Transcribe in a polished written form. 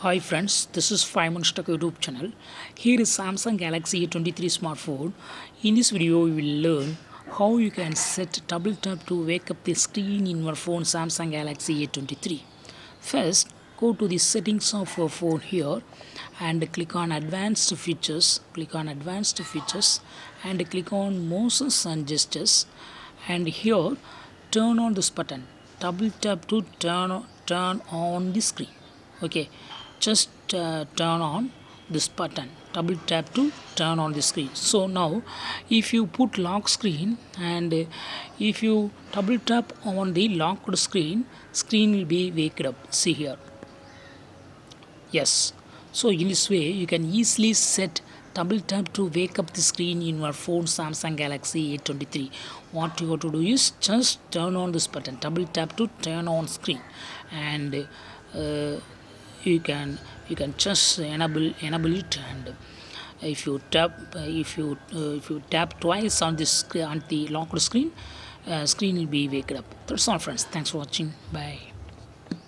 Hi friends, this is 5 Minutes Tech YouTube channel. Here is Samsung Galaxy A23 smartphone. In this video, we will learn how you can set double tap to wake up the screen in your phone Samsung Galaxy A23. First, go to the settings of your phone here and click on advanced features. Click on advanced features and click on motions and gestures. And here, turn on this button. Double tap to turn on the screen. Okay, just turn on this button, double tap to turn on the screen. So now if you put lock screen and if you double tap on the locked screen will be waked up. See here. Yes, so in this way you can easily set double tap to wake up the screen in your phone Samsung Galaxy A23. What you have to do is just turn on this button, double tap to turn on screen, and you can just enable it. And if you tap twice on this on the locked screen, screen will be waked up. That's all friends, thanks for watching, bye.